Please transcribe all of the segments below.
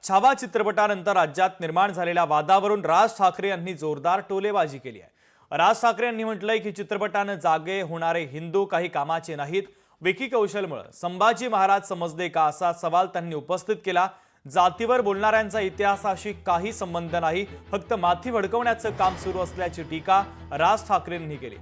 छावा चित्रपटानंतर राज्यात निर्माण झालेल्या वादावरून राज ठाकरे यांनी जोरदार टोलेबाजी केली आहे। राज ठाकरे यांनी म्हटलंय की चित्रपटाने जागे होणारे हिंदू काही कामाचे नाहीत। विकी कौशलमुळे संभाजी महाराज समजले का असा सवाल त्यांनी उपस्थित केला। जातीवर बोलणाऱ्यांचा इतिहासाशी काही संबंध नाही, फक्त माथी भडकवण्याचं काम सुरू असल्याची टीका राज ठाकरेंनी केली।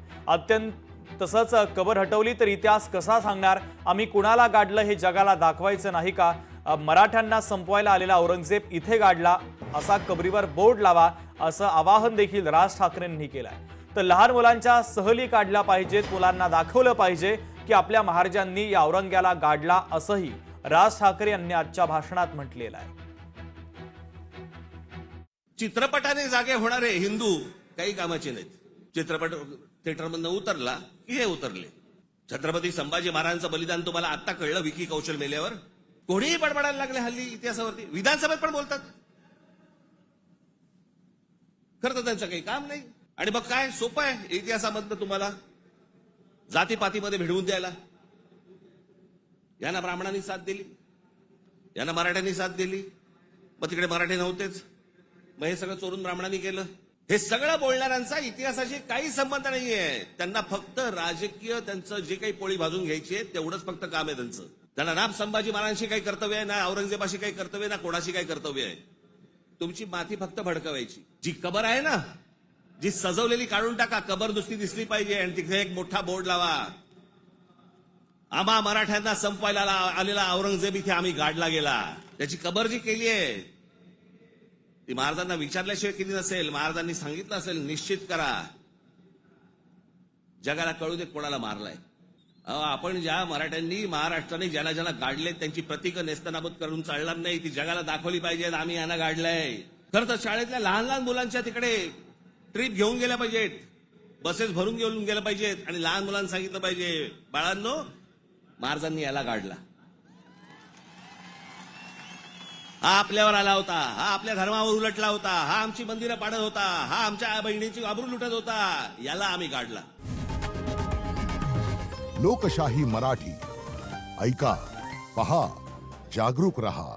तसंच कबर हटवली तर इतिहास कसा सांगणार, आम्ही कुणाला गाडलं हे जगाला दाखवायचं नाही का, मराठ्यांना संपवायला आलेला औरंगजेब इथे गाडला, असा कबरीवर बोर्ड लावा, असं आवाहन देखील राज ठाकरेंनी केलंय। तर लहान मुलांच्या सहली काढल्या पाहिजेत, मुलांना दाखवलं पाहिजे की आपल्या महाराजांनी या औरंग्याला गाडला, असंही राज ठाकरे यांनी आजच्या भाषणात म्हटलेलं आहे। चित्रपटाने जागे होणारे हिंदू काही कामाचे नाहीत। चित्रपट थिएटरमधून उतरला की हे उतरले। छत्रपती संभाजी महाराजांचं बलिदान तुम्हाला आता कळलं विकी कौशल मेल्यावर? कोणीही बडबडायला लागले हल्ली इतिहासावरती, विधानसभेत पण बोलतात। खरं तर त्यांचं काही काम नाही। आणि मग काय सोपं आहे इतिहासामधनं तुम्हाला जातीपातीमध्ये भिडवून द्यायला। यांना ब्राह्मणांनी साथ दिली, यांना मराठ्यांनी साथ दिली, मग तिकडे मराठी नव्हतेच, मग हे सगळं चोरून ब्राह्मणांनी केलं। हे सगळं बोलणाऱ्यांचा इतिहासाशी काही संबंध नाहीये। त्यांना फक्त राजकीय त्यांचं जे काही पोळी भाजून घ्यायची आहे तेवढंच फक्त काम आहे त्यांचं। त्यांना ना संभाजी महाराजांशी काही कर्तव्य आहे, ना औरंगजेबाशी काही कर्तव्य, ना कोणाशी काही कर्तव्य आहे। तुमची माथी फक्त भडकवायची। जी कबर आहे ना, जी सजवलेली काढून टाका, कबर नुसती दिसली पाहिजे आणि तिथे एक मोठा बोर्ड लावा, आम्हा मराठ्यांना संपवायला आलेला औरंगजेब इथे आम्ही गाडला गेला। त्याची कबर जी केली आहे ती महाराजांना विचारल्याशिवाय केली नसेल, महाराजांनी सांगितलं असेल निश्चित करा, जगाला कळू दे कोणाला मारलाय। आपण ज्या मराठ्यांनी महाराष्ट्राने ज्याला ज्याला गाडले त्यांची प्रतीकं नेस्तनाबूत करून चालणार नाही, ती जगाला दाखवली पाहिजेत आम्ही यांना गाडलंय। खरं तर शाळेतल्या लहान लहान मुलांच्या तिकडे ट्रिप घेऊन गेल्या पाहिजेत, बसेस भरून घेऊन गेल्या पाहिजेत आणि लहान मुलांना सांगितलं पाहिजे, बाळांनो महाराजांनी याला गाडला, हा आपल्यावर आला होता, हा आपल्या धर्मावर उलटला होता, हा आमची मंदिरं पाडत होता, हा आमच्या बहिणीची आबरू लुटत होता, याला आम्ही गाडला। लोकशाही मराठी ऐका, पहा, जागरूक रहा।